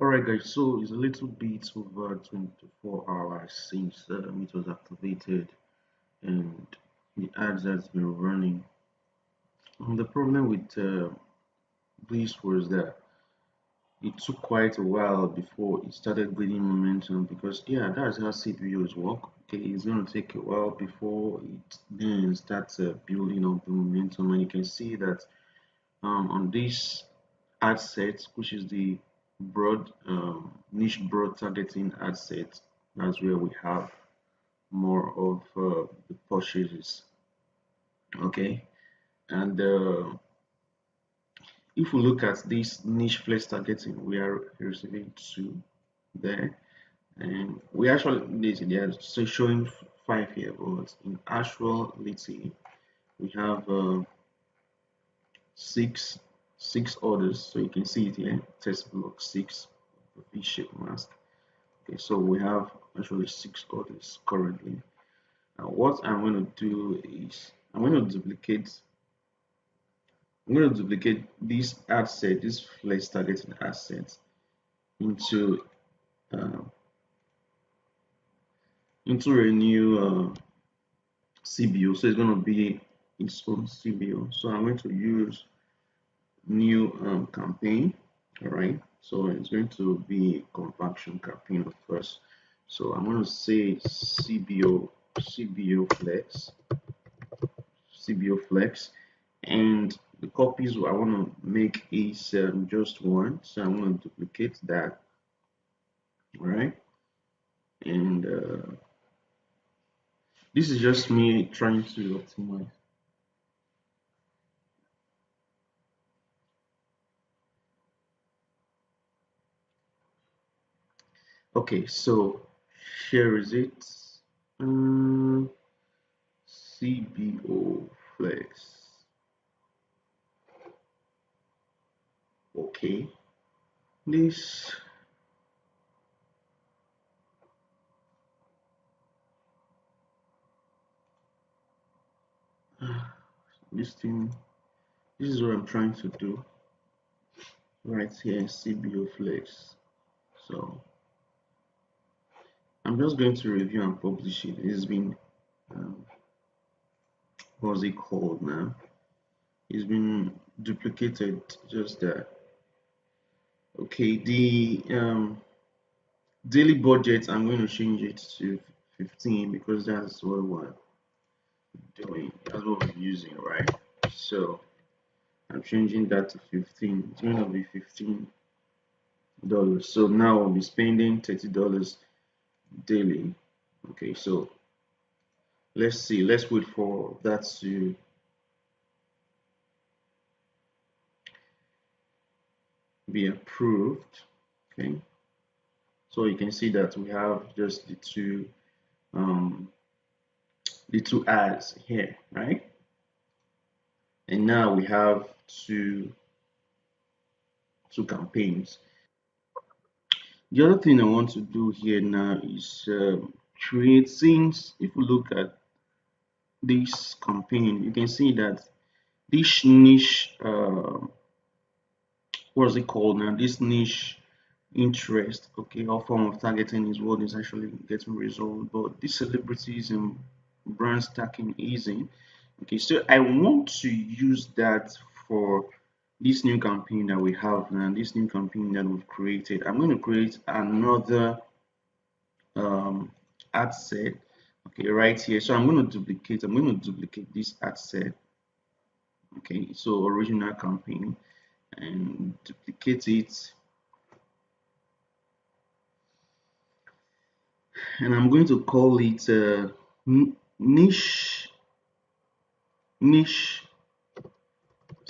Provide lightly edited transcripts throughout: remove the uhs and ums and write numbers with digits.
Alright guys, so it's a little bit over 24 hours since it was activated and the ads has been running. And the problem with this was that it took quite a while before it started gaining momentum, because yeah, that's how CPUs work. Okay, it's going to take a while before it then starts building up the momentum, and you can see that on this ad set, which is the broad niche broad targeting ad set, that's where we have more of the purchases. Okay, and if we look at this niche flex targeting, we are receiving two there, and we actually they are showing five here, but in actuality we have six orders. So you can see it here, test block 6 of the V-shaped mask. Okay, so we have actually 6 orders currently. Now what I'm going to do is I'm going to duplicate this ad set, this flex targeting asset into uh, a new CBO. So it's going to be its own CBO. So I'm going to use new campaign. All right, so it's going to be compaction campaign at first. So I'm going to say CBO flex, and the copies I want to make is just one, so I'm going to duplicate that. All right, and this is just me trying to optimize. Okay, so here is it. CBO flex. Okay, this this thing, this is what I'm trying to do right here, CBO flex. So I'm just going to review and publish it. It's been what's it called now? It's been duplicated just that. Okay, the daily budget, I'm going to change it to 15 because that's what we're doing, that's what we're using, right? So I'm changing that to 15. It's going to be $15. So now I'll be spending $30 daily. Okay, so let's see, let's wait for that to be approved. Okay, so you can see that we have just um, the two ads here, right? And now we have two campaigns. The other thing I want to do here now is create, since if we look at this campaign, you can see that this niche, what's it called now? This niche interest, okay, or form of targeting is what is actually getting resolved. But these celebrities and brand stacking isn't. Okay, so I want to use that for this new campaign that we have now, this new campaign that we've created. I'm going to create another ad set, okay, right here. So I'm going to duplicate this ad set, okay, so original campaign, and duplicate it, and I'm going to call it niche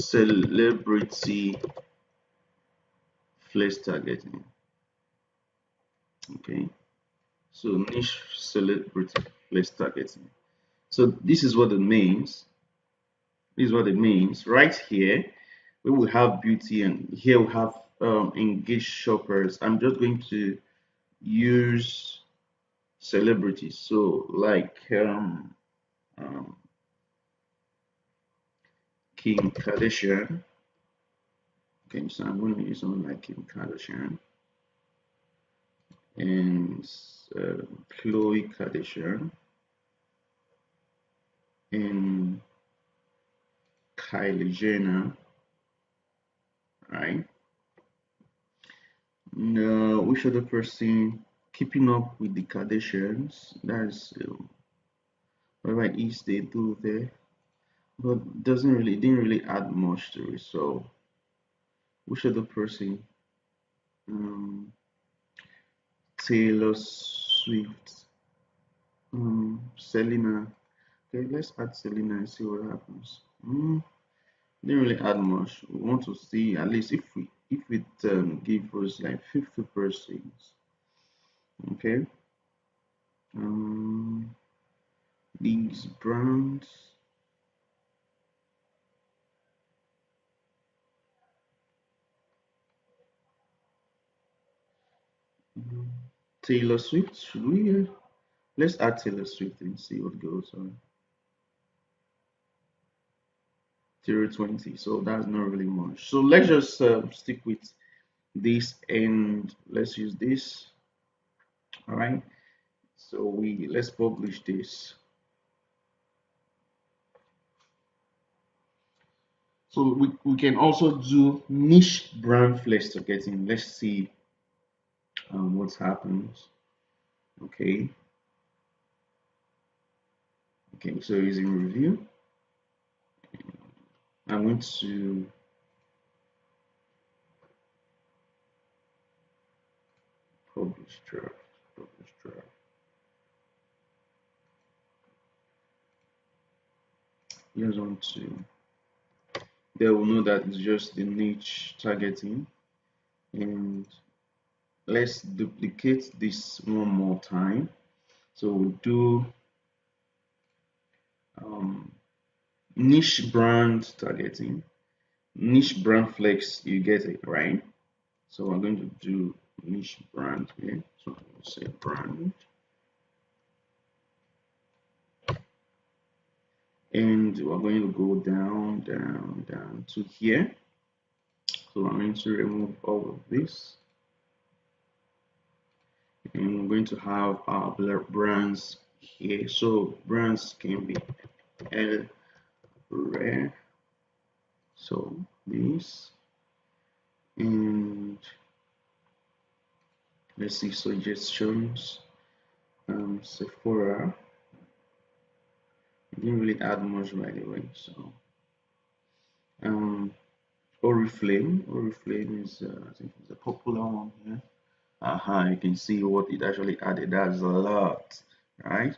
celebrity flex targeting. Okay, so niche celebrity flex targeting. So this is what it means. This is what it means. Right here, we will have beauty, and here we have engaged shoppers. I'm just going to use celebrities. So like um, Kim Kardashian. Okay, so I'm going to use someone like Kim Kardashian. and Chloe Kardashian and Kylie Jenner, right? No, which other person keeping up with the Kardashians? That's whatever it is they do there, but didn't really add much to it. So, which other person? Um, Taylor Swift, Selena. Okay, let's add Selena and see what happens. Didn't really add much. We want to see at least if it give us like 50%. Okay. Um, these brands. um, Taylor Swift. Should we? Let's add Taylor Swift and see what goes on. 0.20. So that's not really much. So let's just stick with this and let's use this. All right. So let's publish this. So we can also do niche brand flex targeting. Let's see what happens. Okay. Okay. So it's in review. I'm going to publish draft. Publish draft. Here's one to. They will know that it's just the niche targeting, and let's duplicate this one more time. So we'll do um, niche brand targeting, niche brand flex. You get it, right? So I'm going to do niche brand here. So I'm going to say brand, and we're going to go down, down, down to here. So I'm going to remove all of this, and we're going to have our brands here. So brands can be L rare. So this, and let's see suggestions. Sephora. Didn't really add much by the way. So um, Oriflame is I think it's a popular one here. Aha, you can see what it actually added. That's a lot, right?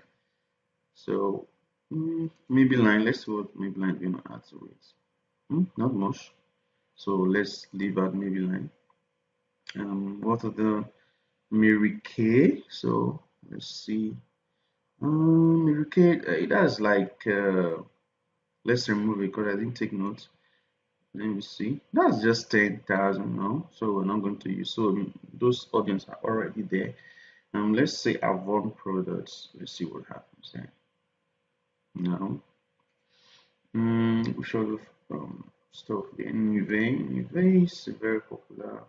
So Maybelline. Let's see what Maybelline gonna add to it. Not much. So let's leave out Maybelline. What are the Mary Kay? So let's see. Mary Kay. It has like let's remove it because I didn't take notes. Let me see. That's just 10,000 now. So we're not going to use. So those audience are already there. Let's say Avon products. Let's see what happens there. Now, we should have stuff there. Nivea is very popular.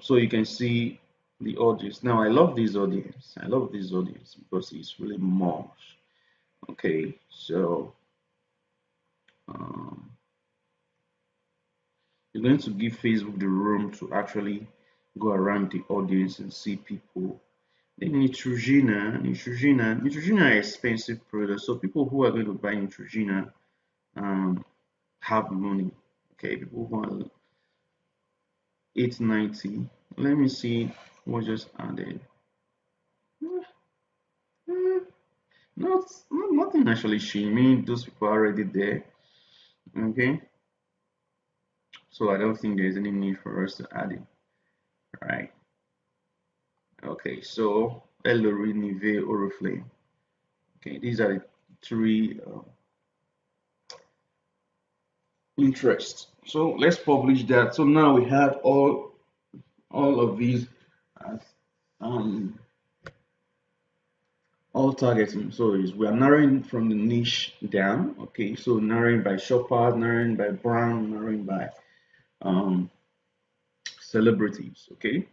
So you can see the audience. Now I love this audience. I love this audience because it's really mosh. Okay, so um, you're going to give Facebook the room to actually go around the audience and see people. Then Neutrogena are expensive products. So people who are going to buy Neutrogena um, have money. Okay, people who are 890. Let me see what just added. Eh, nothing actually shimmy. Those people are already there. Okay, so I don't think there's any need for us to add it. Right. Okay, so Ellery, Nivea, Oriflame. Okay, these are the three interests. So let's publish that. So now we have all of these as um all targeting. So we are narrowing from the niche down. Okay, so narrowing by shoppers, narrowing by brand, narrowing by um celebrities. Okay,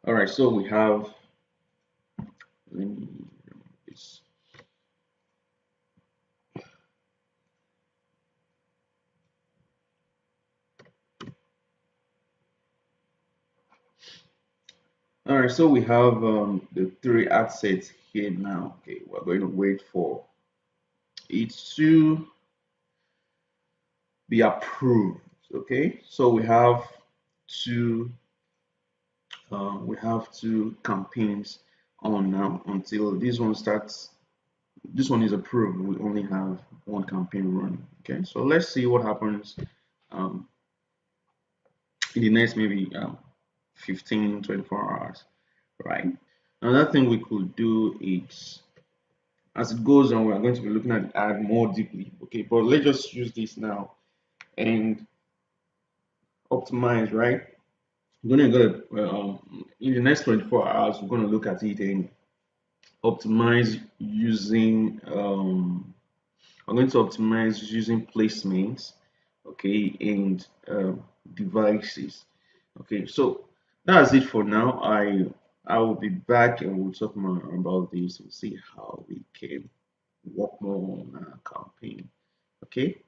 All right, so we have, let me remove this. All right, so we have the three ad sets here now. Okay, we're going to wait for it to be approved. Okay, so two we have two campaigns on now until this one starts. This one is approved. We only have one campaign running. Okay, so let's see what happens um, in the next maybe 15, 24 hours, right? Another thing we could do is, as it goes on, we're going to be looking at the ad more deeply. Okay, but let's just use this now and optimize, right? We're going to go in the next 24 hours, we're going to look at it and optimize using, I'm going to optimize using placements, okay, and devices. Okay, so that's it for now. I will be back and we'll talk more about this and see how we can work more on our campaign. Okay.